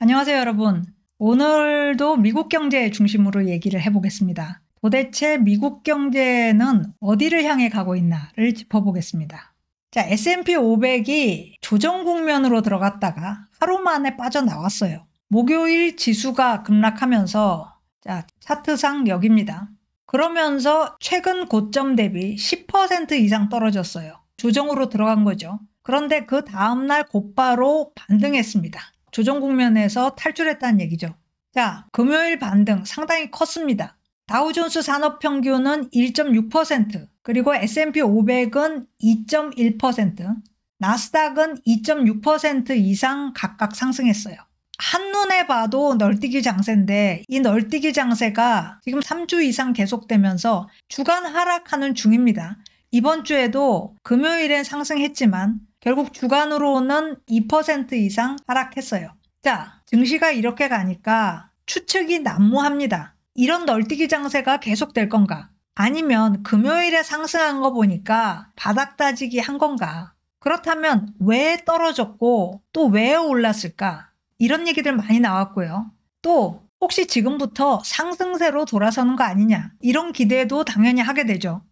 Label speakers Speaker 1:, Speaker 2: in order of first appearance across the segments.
Speaker 1: 안녕하세요, 여러분. 오늘도 미국 경제 중심으로 얘기를 해보겠습니다. 도대체 미국 경제는 어디를 향해 가고 있나를 짚어보겠습니다. 자, S&P 500이 조정 국면으로 들어갔다가 하루 만에 빠져나왔어요. 목요일 지수가 급락하면서 자, 차트상 여기입니다. 그러면서 최근 고점 대비 10% 이상 떨어졌어요. 조정으로 들어간 거죠. 그런데 그 다음날 곧바로 반등했습니다. 조정 국면에서 탈출했다는 얘기죠. 자, 금요일 반등 상당히 컸습니다. 다우존스 산업평균은 1.6%, 그리고 S&P 500은 2.1%, 나스닥은 2.6% 이상 각각 상승했어요. 한눈에 봐도 널뛰기 장세인데 이 널뛰기 장세가 지금 3주 이상 계속되면서 주간 하락하는 중입니다. 이번 주에도 금요일엔 상승했지만 결국 주간으로는 2% 이상 하락했어요. 자, 증시가 이렇게 가니까 추측이 난무합니다. 이런 널뛰기 장세가 계속될 건가? 아니면 금요일에 상승한 거 보니까 바닥 다지기 한 건가? 그렇다면 왜 떨어졌고 또 왜 올랐을까? 이런 얘기들 많이 나왔고요. 또 혹시 지금부터 상승세로 돌아서는 거 아니냐? 이런 기대도 당연히 하게 되죠.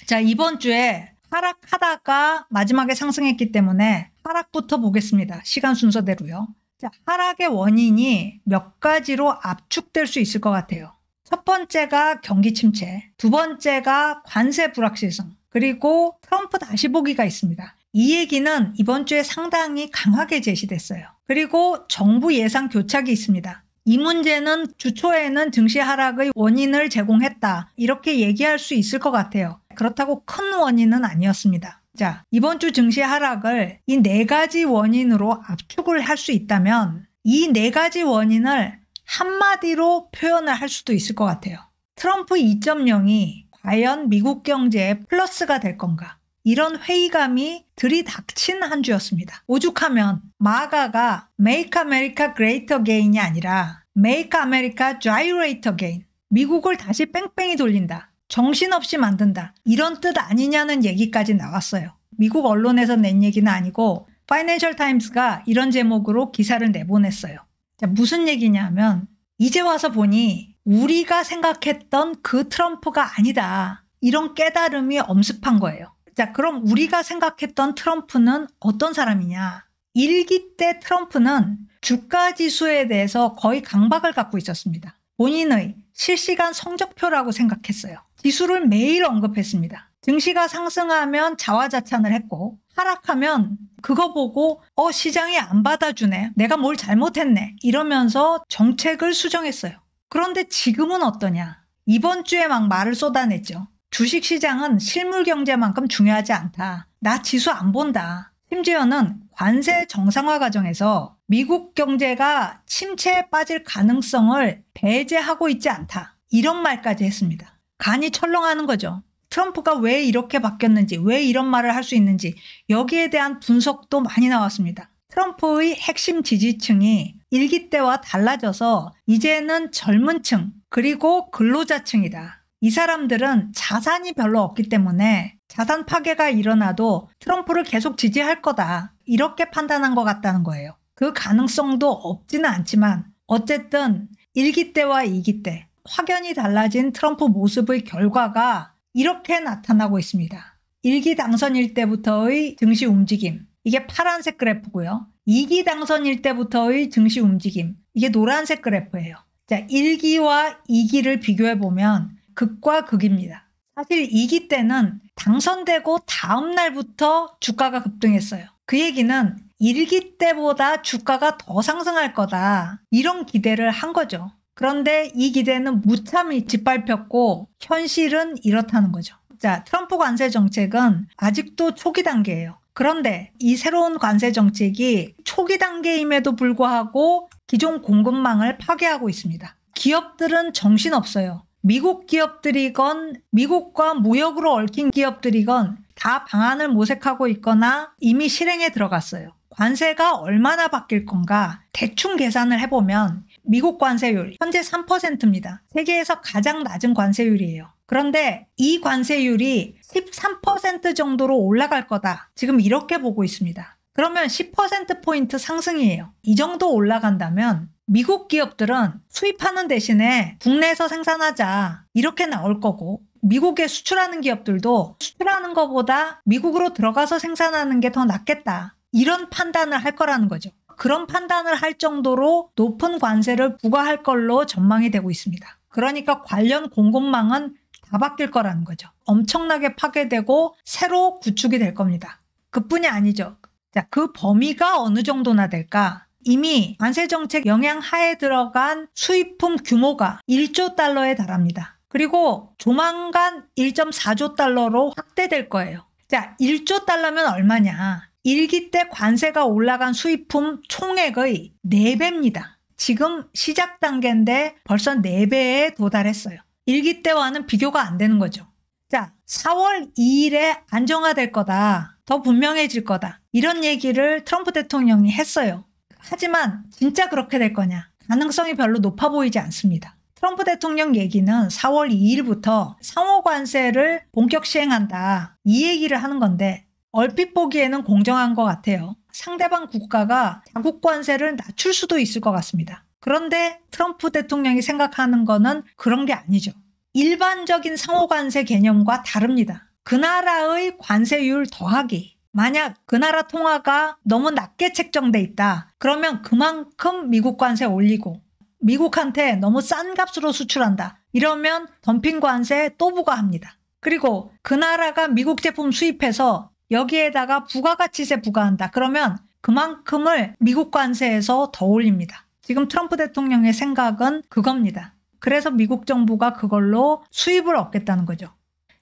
Speaker 1: 자, 이번 주에 하락하다가 마지막에 상승했기 때문에 하락부터 보겠습니다. 시간 순서대로요. 자, 하락의 원인이 몇 가지로 압축될 수 있을 것 같아요. 첫 번째가 경기 침체, 두 번째가 관세 불확실성, 그리고 트럼프 다시 보기가 있습니다. 이 얘기는 이번 주에 상당히 강하게 제시됐어요. 그리고 정부 예산 교착이 있습니다. 이 문제는 주 초에는 증시 하락의 원인을 제공했다, 이렇게 얘기할 수 있을 것 같아요. 그렇다고 큰 원인은 아니었습니다. 자, 이번 주 증시 하락을 이 네 가지 원인으로 압축을 할 수 있다면 이 네 가지 원인을 한마디로 표현을 할 수도 있을 것 같아요. 트럼프 2.0이 과연 미국 경제에 플러스가 될 건가? 이런 회의감이 들이닥친 한 주였습니다. 오죽하면 마가가 Make America Great Again이 아니라 Make America Gyrate Again, 미국을 다시 뺑뺑이 돌린다, 정신없이 만든다, 이런 뜻 아니냐는 얘기까지 나왔어요. 미국 언론에서 낸 얘기는 아니고 파이낸셜 타임스가 이런 제목으로 기사를 내보냈어요. 자, 무슨 얘기냐면 이제 와서 보니 우리가 생각했던 그 트럼프가 아니다, 이런 깨달음이 엄습한 거예요. 자, 그럼 우리가 생각했던 트럼프는 어떤 사람이냐? 1기 때 트럼프는 주가 지수에 대해서 거의 강박을 갖고 있었습니다. 본인의 실시간 성적표라고 생각했어요. 지수를 매일 언급했습니다. 증시가 상승하면 자화자찬을 했고 하락하면 그거 보고 시장이 안 받아주네, 내가 뭘 잘못했네, 이러면서 정책을 수정했어요. 그런데 지금은 어떠냐? 이번 주에 막 말을 쏟아냈죠. 주식시장은 실물 경제만큼 중요하지 않다. 나 지수 안 본다. 심지어는 관세 정상화 과정에서 미국 경제가 침체에 빠질 가능성을 배제하고 있지 않다, 이런 말까지 했습니다. 간이 철렁하는 거죠. 트럼프가 왜 이렇게 바뀌었는지, 왜 이런 말을 할 수 있는지 여기에 대한 분석도 많이 나왔습니다. 트럼프의 핵심 지지층이 1기 때와 달라져서 이제는 젊은 층, 그리고 근로자층이다. 이 사람들은 자산이 별로 없기 때문에 자산 파괴가 일어나도 트럼프를 계속 지지할 거다, 이렇게 판단한 것 같다는 거예요. 그 가능성도 없지는 않지만 어쨌든 1기 때와 2기 때 확연히 달라진 트럼프 모습의 결과가 이렇게 나타나고 있습니다. 1기 당선일 때부터의 증시 움직임, 이게 파란색 그래프고요. 2기 당선일 때부터의 증시 움직임, 이게 노란색 그래프예요. 자, 1기와 2기를 비교해보면 극과 극입니다. 사실 2기 때는 당선되고 다음 날부터 주가가 급등했어요. 그 얘기는 1기 때보다 주가가 더 상승할 거다, 이런 기대를 한 거죠. 그런데 이 기대는 무참히 짓밟혔고 현실은 이렇다는 거죠. 자, 트럼프 관세 정책은 아직도 초기 단계예요. 그런데 이 새로운 관세 정책이 초기 단계임에도 불구하고 기존 공급망을 파괴하고 있습니다. 기업들은 정신없어요. 미국 기업들이건 미국과 무역으로 얽힌 기업들이건 다 방안을 모색하고 있거나 이미 실행에 들어갔어요. 관세가 얼마나 바뀔 건가 대충 계산을 해보면 미국 관세율 현재 3%입니다. 세계에서 가장 낮은 관세율이에요. 그런데 이 관세율이 13% 정도로 올라갈 거다, 지금 이렇게 보고 있습니다. 그러면 10%포인트 상승이에요. 이 정도 올라간다면 미국 기업들은 수입하는 대신에 국내에서 생산하자 이렇게 나올 거고, 미국에 수출하는 기업들도 수출하는 것보다 미국으로 들어가서 생산하는 게 더 낫겠다, 이런 판단을 할 거라는 거죠. 그런 판단을 할 정도로 높은 관세를 부과할 걸로 전망이 되고 있습니다. 그러니까 관련 공급망은 다 바뀔 거라는 거죠. 엄청나게 파괴되고 새로 구축이 될 겁니다. 그뿐이 아니죠. 자, 그 범위가 어느 정도나 될까? 이미 관세정책 영향 하에 들어간 수입품 규모가 1조 달러에 달합니다. 그리고 조만간 1.4조 달러로 확대될 거예요. 자, 1조 달러면 얼마냐? 1기 때 관세가 올라간 수입품 총액의 4배입니다. 지금 시작 단계인데 벌써 4배에 도달했어요. 1기 때와는 비교가 안 되는 거죠. 자, 4월 2일에 안정화될 거다, 더 분명해질 거다, 이런 얘기를 트럼프 대통령이 했어요. 하지만 진짜 그렇게 될 거냐? 가능성이 별로 높아 보이지 않습니다. 트럼프 대통령 얘기는 4월 2일부터 상호 관세를 본격 시행한다, 이 얘기를 하는 건데 얼핏 보기에는 공정한 것 같아요. 상대방 국가가 자국 관세를 낮출 수도 있을 것 같습니다. 그런데 트럼프 대통령이 생각하는 거는 그런 게 아니죠. 일반적인 상호 관세 개념과 다릅니다. 그 나라의 관세율 더하기. 만약 그 나라 통화가 너무 낮게 책정돼 있다, 그러면 그만큼 미국 관세 올리고, 미국한테 너무 싼 값으로 수출한다, 이러면 덤핑 관세 또 부과합니다. 그리고 그 나라가 미국 제품 수입해서 여기에다가 부가가치세 부과한다, 그러면 그만큼을 미국 관세에서 더 올립니다. 지금 트럼프 대통령의 생각은 그겁니다. 그래서 미국 정부가 그걸로 수입을 얻겠다는 거죠.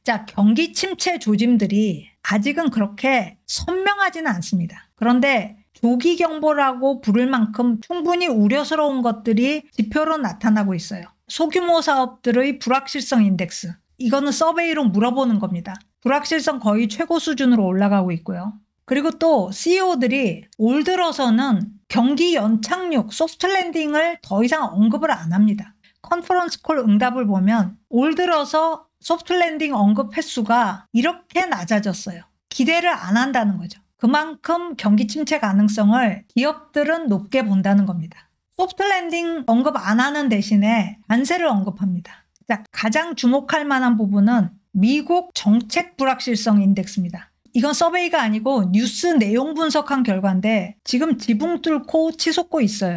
Speaker 1: 자, 경기 침체 조짐들이 아직은 그렇게 선명하지는 않습니다. 그런데 조기 경보라고 부를 만큼 충분히 우려스러운 것들이 지표로 나타나고 있어요. 소규모 사업들의 불확실성 인덱스. 이거는 서베이로 물어보는 겁니다. 불확실성 거의 최고 수준으로 올라가고 있고요. 그리고 또 CEO들이 올 들어서는 경기 연착륙, 소프트 랜딩을 더 이상 언급을 안 합니다. 컨퍼런스 콜 응답을 보면 올 들어서 소프트 랜딩 언급 횟수가 이렇게 낮아졌어요. 기대를 안 한다는 거죠. 그만큼 경기 침체 가능성을 기업들은 높게 본다는 겁니다. 소프트 랜딩 언급 안 하는 대신에 관세를 언급합니다. 자, 가장 주목할 만한 부분은 미국 정책 불확실성 인덱스입니다. 이건 서베이가 아니고 뉴스 내용 분석한 결과인데 지금 지붕 뚫고 치솟고 있어요.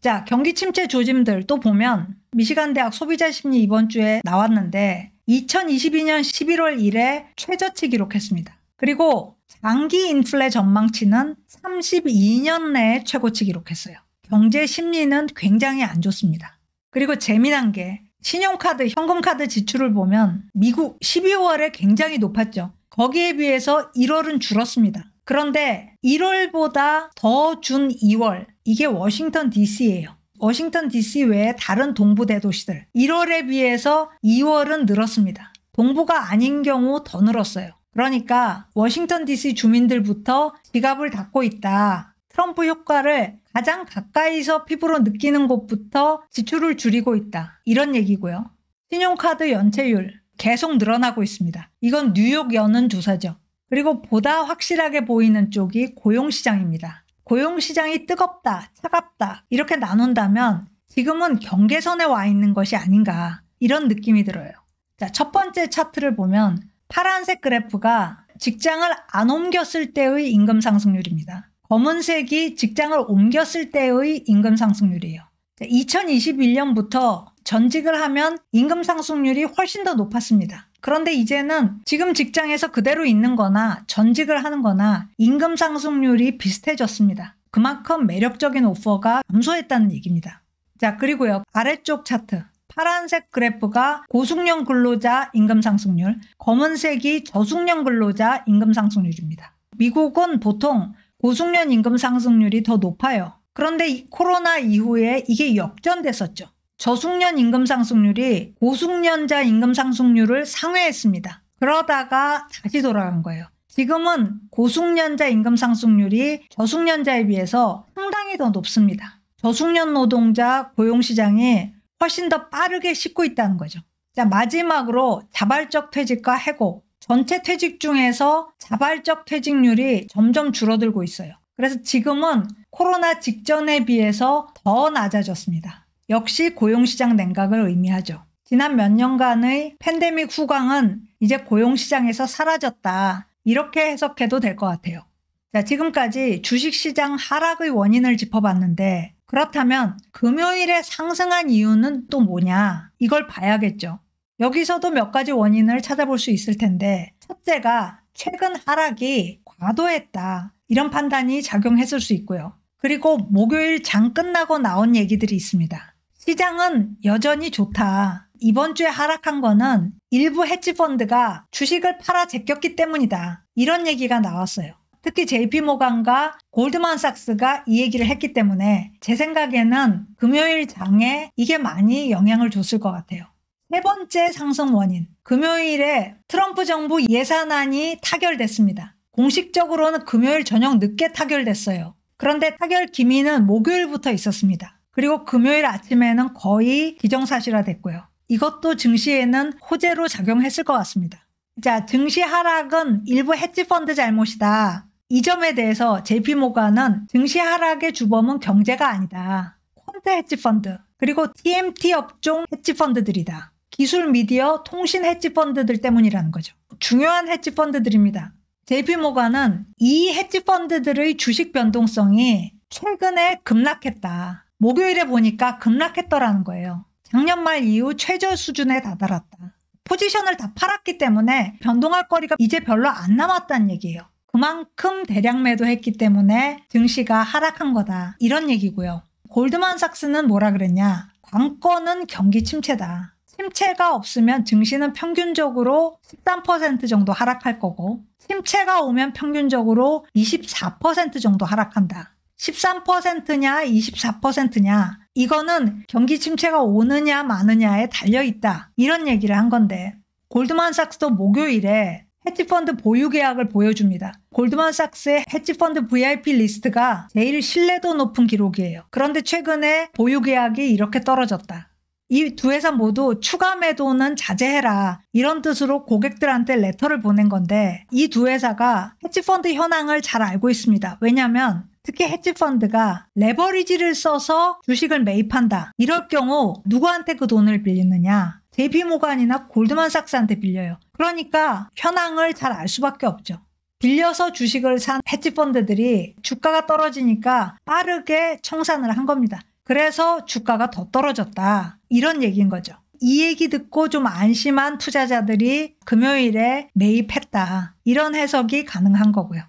Speaker 1: 자, 경기 침체 조짐들 또 보면 미시간 대학 소비자 심리 이번 주에 나왔는데 2022년 11월 1일에 최저치 기록했습니다. 그리고 장기 인플레 전망치는 32년 내에 최고치 기록했어요. 경제 심리는 굉장히 안 좋습니다. 그리고 재미난 게 신용카드, 현금카드 지출을 보면 미국 12월에 굉장히 높았죠. 거기에 비해서 1월은 줄었습니다. 그런데 1월보다 더 준 2월, 이게 워싱턴 DC예요. 워싱턴 DC 외에 다른 동부 대도시들 1월에 비해서 2월은 늘었습니다. 동부가 아닌 경우 더 늘었어요. 그러니까 워싱턴 DC 주민들부터 지갑을 닫고 있다. 트럼프 효과를 가장 가까이서 피부로 느끼는 곳부터 지출을 줄이고 있다, 이런 얘기고요. 신용카드 연체율 계속 늘어나고 있습니다. 이건 뉴욕 여는 조사죠. 그리고 보다 확실하게 보이는 쪽이 고용시장입니다. 고용시장이 뜨겁다, 차갑다 이렇게 나눈다면 지금은 경계선에 와 있는 것이 아닌가, 이런 느낌이 들어요. 자, 첫 번째 차트를 보면 파란색 그래프가 직장을 안 옮겼을 때의 임금 상승률입니다. 검은색이 직장을 옮겼을 때의 임금 상승률이에요. 2021년부터 전직을 하면 임금 상승률이 훨씬 더 높았습니다. 그런데 이제는 지금 직장에서 그대로 있는 거나 전직을 하는 거나 임금 상승률이 비슷해졌습니다. 그만큼 매력적인 오퍼가 감소했다는 얘기입니다. 자, 그리고요, 아래쪽 차트. 파란색 그래프가 고숙련 근로자 임금 상승률, 검은색이 저숙련 근로자 임금 상승률입니다. 미국은 보통 고숙련 임금 상승률이 더 높아요. 그런데 이 코로나 이후에 이게 역전됐었죠. 저숙련 임금 상승률이 고숙련자 임금 상승률을 상회했습니다. 그러다가 다시 돌아간 거예요. 지금은 고숙련자 임금 상승률이 저숙련자에 비해서 상당히 더 높습니다. 저숙련 노동자 고용시장이 훨씬 더 빠르게 싣고 있다는 거죠. 자, 마지막으로 자발적 퇴직과 해고. 전체 퇴직 중에서 자발적 퇴직률이 점점 줄어들고 있어요. 그래서 지금은 코로나 직전에 비해서 더 낮아졌습니다. 역시 고용시장 냉각을 의미하죠. 지난 몇 년간의 팬데믹 후광은 이제 고용시장에서 사라졌다. 이렇게 해석해도 될 것 같아요. 자, 지금까지 주식시장 하락의 원인을 짚어봤는데 그렇다면 금요일에 상승한 이유는 또 뭐냐? 이걸 봐야겠죠. 여기서도 몇 가지 원인을 찾아볼 수 있을 텐데 첫째가 최근 하락이 과도했다. 이런 판단이 작용했을 수 있고요. 그리고 목요일 장 끝나고 나온 얘기들이 있습니다. 시장은 여전히 좋다. 이번 주에 하락한 거는 일부 헤지펀드가 주식을 팔아 제꼈기 때문이다. 이런 얘기가 나왔어요. 특히 JP모간과 골드만삭스가 이 얘기를 했기 때문에 제 생각에는 금요일 장에 이게 많이 영향을 줬을 것 같아요. 세 번째 상승 원인. 금요일에 트럼프 정부 예산안이 타결됐습니다. 공식적으로는 금요일 저녁 늦게 타결됐어요. 그런데 타결 기미는 목요일부터 있었습니다. 그리고 금요일 아침에는 거의 기정사실화됐고요. 이것도 증시에는 호재로 작용했을 것 같습니다. 자, 증시 하락은 일부 헤지펀드 잘못이다. 이 점에 대해서 JP모간은 증시 하락의 주범은 경제가 아니다. 퀀트 헤지펀드, 그리고 TMT 업종 헤지펀드들이다. 기술, 미디어, 통신 헤지펀드들 때문이라는 거죠. 중요한 헤지펀드들입니다. JP모간은 이 헤지펀드들의 주식 변동성이 최근에 급락했다. 목요일에 보니까 급락했더라는 거예요. 작년 말 이후 최저 수준에 다다랐다. 포지션을 다 팔았기 때문에 변동할 거리가 이제 별로 안 남았다는 얘기예요. 그만큼 대량 매도했기 때문에 증시가 하락한 거다. 이런 얘기고요. 골드만삭스는 뭐라 그랬냐? 관건은 경기 침체다. 침체가 없으면 증시는 평균적으로 13% 정도 하락할 거고 침체가 오면 평균적으로 24% 정도 하락한다. 13%냐 24%냐 이거는 경기 침체가 오느냐 마느냐에 달려있다. 이런 얘기를 한 건데 골드만삭스도 목요일에 헤지펀드 보유 계약을 보여줍니다. 골드만삭스의 헤지펀드 VIP 리스트가 제일 신뢰도 높은 기록이에요. 그런데 최근에 보유 계약이 이렇게 떨어졌다. 이 두 회사 모두 추가 매도는 자제해라. 이런 뜻으로 고객들한테 레터를 보낸 건데 이 두 회사가 헤지펀드 현황을 잘 알고 있습니다. 왜냐하면 특히 헤지펀드가 레버리지를 써서 주식을 매입한다. 이럴 경우 누구한테 그 돈을 빌리느냐? JP모간이나 골드만삭스한테 빌려요. 그러니까 현황을 잘 알 수밖에 없죠. 빌려서 주식을 산 헤지펀드들이 주가가 떨어지니까 빠르게 청산을 한 겁니다. 그래서 주가가 더 떨어졌다. 이런 얘기인 거죠. 이 얘기 듣고 좀 안심한 투자자들이 금요일에 매입했다. 이런 해석이 가능한 거고요.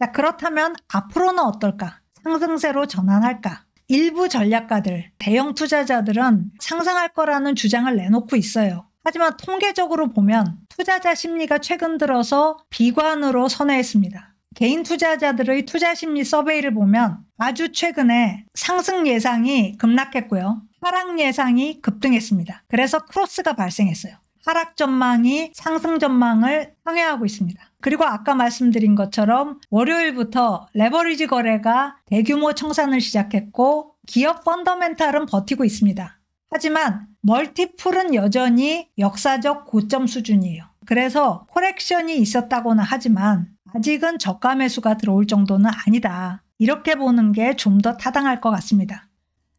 Speaker 1: 자, 그렇다면 앞으로는 어떨까? 상승세로 전환할까? 일부 전략가들, 대형 투자자들은 상승할 거라는 주장을 내놓고 있어요. 하지만 통계적으로 보면 투자자 심리가 최근 들어서 비관으로 선회했습니다. 개인 투자자들의 투자 심리 서베이를 보면 아주 최근에 상승 예상이 급락했고요. 하락 예상이 급등했습니다. 그래서 크로스가 발생했어요. 하락 전망이 상승 전망을 상회하고 있습니다. 그리고 아까 말씀드린 것처럼 월요일부터 레버리지 거래가 대규모 청산을 시작했고 기업 펀더멘탈은 버티고 있습니다. 하지만 멀티플은 여전히 역사적 고점 수준이에요. 그래서 코렉션이 있었다고는 하지만 아직은 저가 매수가 들어올 정도는 아니다. 이렇게 보는 게 좀 더 타당할 것 같습니다.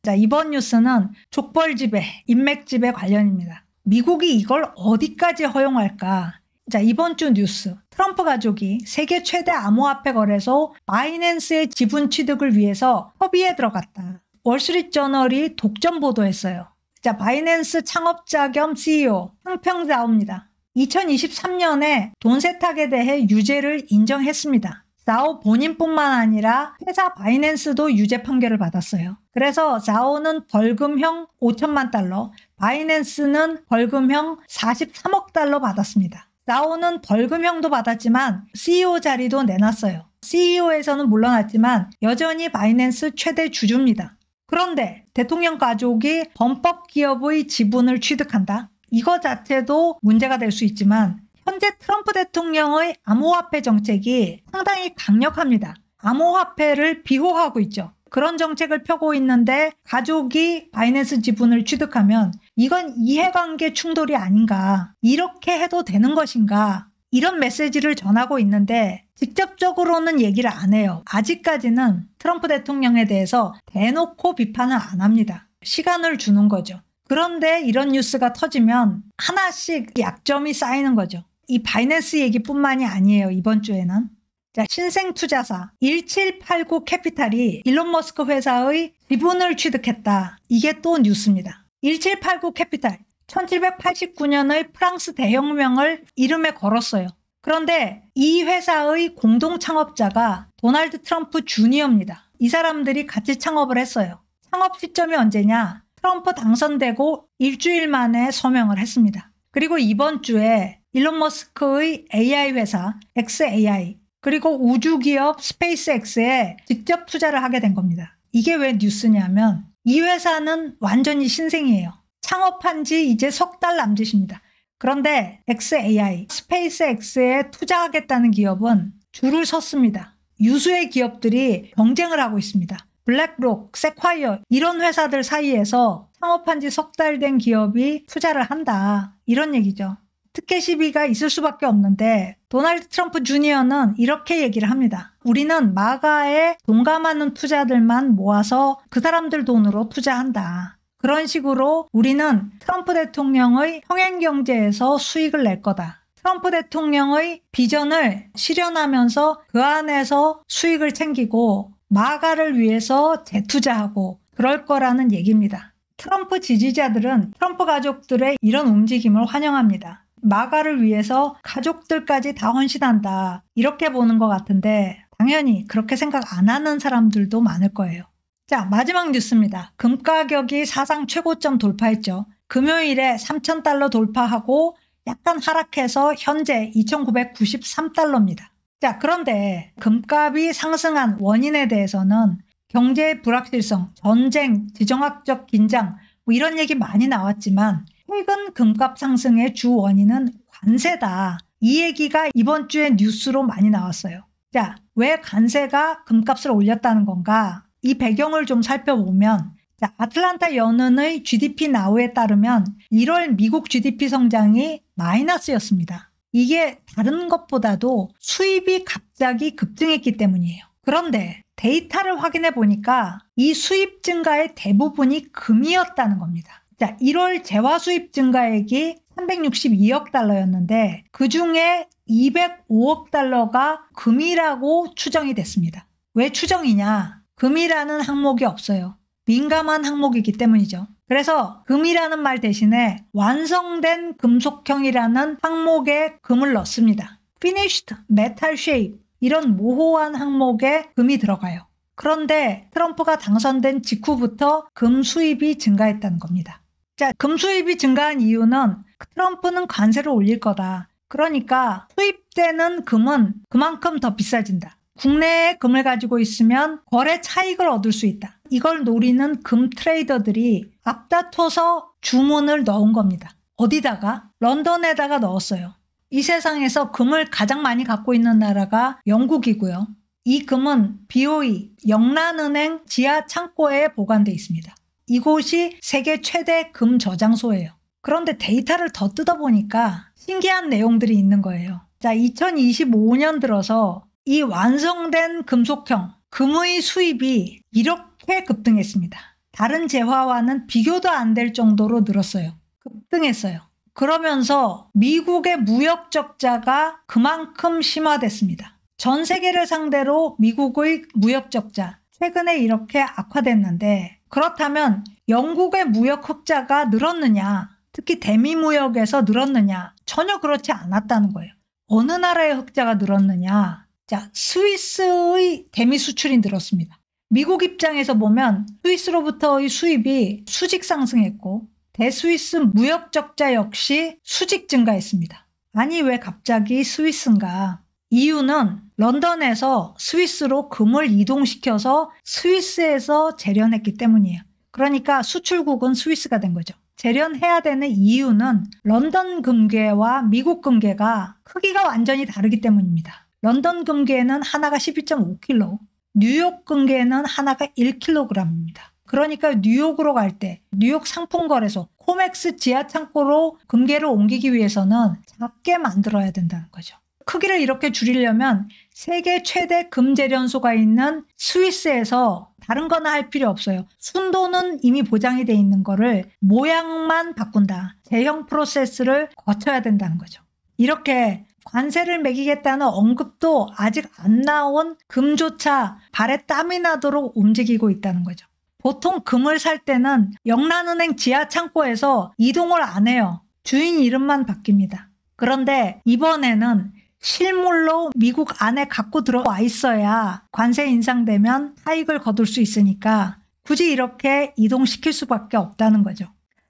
Speaker 1: 자, 이번 뉴스는 족벌지배, 인맥지배 관련입니다. 미국이 이걸 어디까지 허용할까? 자, 이번 주 뉴스. 트럼프 가족이 세계 최대 암호화폐 거래소 바이낸스의 지분 취득을 위해서 협의에 들어갔다. 월스트리트저널이 독점 보도했어요. 자, 바이낸스 창업자 겸 CEO 황평자오입니다. 2023년에 돈 세탁에 대해 유죄를 인정했습니다. 자오 본인뿐만 아니라 회사 바이낸스도 유죄 판결을 받았어요. 그래서 자오는 벌금형 5천만 달러, 바이낸스는 벌금형 43억 달러 받았습니다. 자오는 벌금형도 받았지만 CEO 자리도 내놨어요. CEO에서는 물러났지만 여전히 바이낸스 최대 주주입니다. 그런데 대통령 가족이 범법 기업의 지분을 취득한다? 이거 자체도 문제가 될 수 있지만 현재 트럼프 대통령의 암호화폐 정책이 상당히 강력합니다. 암호화폐를 비호하고 있죠. 그런 정책을 펴고 있는데 가족이 바이낸스 지분을 취득하면 이건 이해관계 충돌이 아닌가, 이렇게 해도 되는 것인가, 이런 메시지를 전하고 있는데 직접적으로는 얘기를 안 해요. 아직까지는 트럼프 대통령에 대해서 대놓고 비판을 안 합니다. 시간을 주는 거죠. 그런데 이런 뉴스가 터지면 하나씩 약점이 쌓이는 거죠. 이 바이낸스 얘기뿐만이 아니에요. 이번 주에는. 자, 신생투자사 1789 캐피탈이 일론 머스크 회사의 지분을 취득했다. 이게 또 뉴스입니다. 1789 캐피탈 1789년의 프랑스 대혁명을 이름에 걸었어요. 그런데 이 회사의 공동 창업자가 도널드 트럼프 주니어입니다. 이 사람들이 같이 창업을 했어요. 창업 시점이 언제냐? 트럼프 당선되고 일주일 만에 서명을 했습니다. 그리고 이번 주에 일론 머스크의 AI 회사 xAI 그리고 우주기업 스페이스X에 직접 투자를 하게 된 겁니다. 이게 왜 뉴스냐면 이 회사는 완전히 신생이에요. 창업한 지 이제 석 달 남짓입니다. 그런데 xAI, 스페이스X에 투자하겠다는 기업은 줄을 섰습니다. 유수의 기업들이 경쟁을 하고 있습니다. 블랙록, 세콰이어 이런 회사들 사이에서 창업한 지 석 달 된 기업이 투자를 한다. 이런 얘기죠. 특혜 시비가 있을 수밖에 없는데 도널드 트럼프 주니어는 이렇게 얘기를 합니다. 우리는 마가에 동감하는 투자들만 모아서 그 사람들 돈으로 투자한다. 그런 식으로 우리는 트럼프 대통령의 평행경제에서 수익을 낼 거다. 트럼프 대통령의 비전을 실현하면서 그 안에서 수익을 챙기고 마가를 위해서 재투자하고 그럴 거라는 얘기입니다. 트럼프 지지자들은 트럼프 가족들의 이런 움직임을 환영합니다. 마가를 위해서 가족들까지 다 헌신한다. 이렇게 보는 것 같은데 당연히 그렇게 생각 안 하는 사람들도 많을 거예요. 자, 마지막 뉴스입니다. 금 가격이 사상 최고점 돌파했죠. 금요일에 3,000달러 돌파하고 약간 하락해서 현재 2,993달러입니다. 자, 그런데 금값이 상승한 원인에 대해서는 경제 불확실성, 전쟁, 지정학적 긴장 뭐 이런 얘기 많이 나왔지만 최근 금값 상승의 주 원인은 관세다. 이 얘기가 이번 주에 뉴스로 많이 나왔어요. 자, 왜 관세가 금값을 올렸다는 건가? 이 배경을 좀 살펴보면 자, 아틀란타 연은의 GDP 나우에 따르면 1월 미국 GDP 성장이 마이너스였습니다. 이게 다른 것보다도 수입이 갑자기 급증했기 때문이에요. 그런데 데이터를 확인해 보니까 이 수입 증가의 대부분이 금이었다는 겁니다. 자, 1월 재화 수입 증가액이 362억 달러였는데 그중에 205억 달러가 금이라고 추정이 됐습니다. 왜 추정이냐? 금이라는 항목이 없어요. 민감한 항목이기 때문이죠. 그래서 금이라는 말 대신에 완성된 금속형이라는 항목에 금을 넣습니다. Finished metal shape 이런 모호한 항목에 금이 들어가요. 그런데 트럼프가 당선된 직후부터 금 수입이 증가했다는 겁니다. 자, 금 수입이 증가한 이유는 트럼프는 관세를 올릴 거다. 그러니까 수입되는 금은 그만큼 더 비싸진다. 국내에 금을 가지고 있으면 거래 차익을 얻을 수 있다. 이걸 노리는 금 트레이더들이 앞다퉈서 주문을 넣은 겁니다. 어디다가? 런던에다가 넣었어요. 이 세상에서 금을 가장 많이 갖고 있는 나라가 영국이고요. 이 금은 BOE, 영란은행 지하 창고에 보관되어 있습니다. 이곳이 세계 최대 금 저장소예요. 그런데 데이터를 더 뜯어보니까 신기한 내용들이 있는 거예요. 자, 2025년 들어서 이 완성된 금속형, 금의 수입이 이렇게 급등했습니다. 다른 재화와는 비교도 안 될 정도로 늘었어요. 급등했어요. 그러면서 미국의 무역 적자가 그만큼 심화됐습니다. 전 세계를 상대로 미국의 무역 적자, 최근에 이렇게 악화됐는데 그렇다면 영국의 무역 흑자가 늘었느냐, 특히 대미 무역에서 늘었느냐? 전혀 그렇지 않았다는 거예요. 어느 나라의 흑자가 늘었느냐? 자, 스위스의 대미 수출이 늘었습니다. 미국 입장에서 보면 스위스로부터의 수입이 수직 상승했고 대스위스 무역 적자 역시 수직 증가했습니다. 아니 왜 갑자기 스위스인가? 이유는 런던에서 스위스로 금을 이동시켜서 스위스에서 재련했기 때문이에요. 그러니까 수출국은 스위스가 된 거죠. 재련해야 되는 이유는 런던 금괴와 미국 금괴가 크기가 완전히 다르기 때문입니다. 런던 금괴는 하나가 12.5kg, 뉴욕 금괴는 하나가 1kg입니다. 그러니까 뉴욕으로 갈 때 뉴욕 상품거래소 코맥스 지하 창고로 금괴를 옮기기 위해서는 작게 만들어야 된다는 거죠. 크기를 이렇게 줄이려면 세계 최대 금 재련소가 있는 스위스에서 다른 거나 할 필요 없어요. 순도는 이미 보장이 돼 있는 거를 모양만 바꾼다. 제형 프로세스를 거쳐야 된다는 거죠. 이렇게 관세를 매기겠다는 언급도 아직 안 나온 금조차 발에 땀이 나도록 움직이고 있다는 거죠. 보통 금을 살 때는 영란은행 지하 창고에서 이동을 안 해요. 주인 이름만 바뀝니다. 그런데 이번에는 실물로 미국 안에 갖고 들어와 있어야 관세 인상되면 차익을 거둘 수 있으니까 굳이 이렇게 이동시킬 수밖에 없다는 거죠.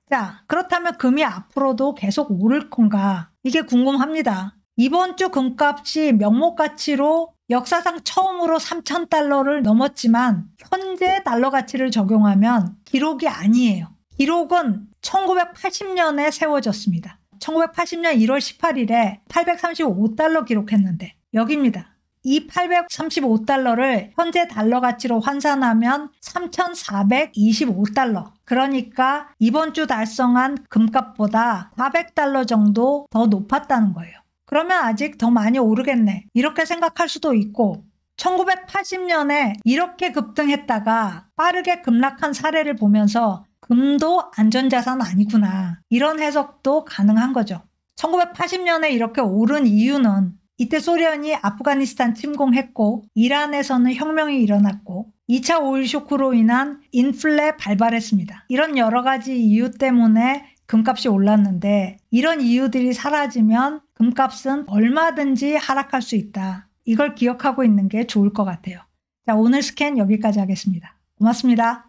Speaker 1: 자, 그렇다면 금이 앞으로도 계속 오를 건가? 이게 궁금합니다. 이번 주 금값이 명목가치로 역사상 처음으로 3,000달러를 넘었지만 현재 달러 가치를 적용하면 기록이 아니에요. 기록은 1980년에 세워졌습니다. 1980년 1월 18일에 835달러 기록했는데 여기입니다. 이 835달러를 현재 달러 가치로 환산하면 3,425달러. 그러니까 이번 주 달성한 금값보다 400달러 정도 더 높았다는 거예요. 그러면 아직 더 많이 오르겠네. 이렇게 생각할 수도 있고 1980년에 이렇게 급등했다가 빠르게 급락한 사례를 보면서 금도 안전자산 아니구나. 이런 해석도 가능한 거죠. 1980년에 이렇게 오른 이유는 이때 소련이 아프가니스탄 침공했고 이란에서는 혁명이 일어났고 2차 오일 쇼크로 인한 인플레 발발했습니다. 이런 여러 가지 이유 때문에 금값이 올랐는데 이런 이유들이 사라지면 금값은 얼마든지 하락할 수 있다. 이걸 기억하고 있는 게 좋을 것 같아요. 자, 오늘 스캔 여기까지 하겠습니다. 고맙습니다.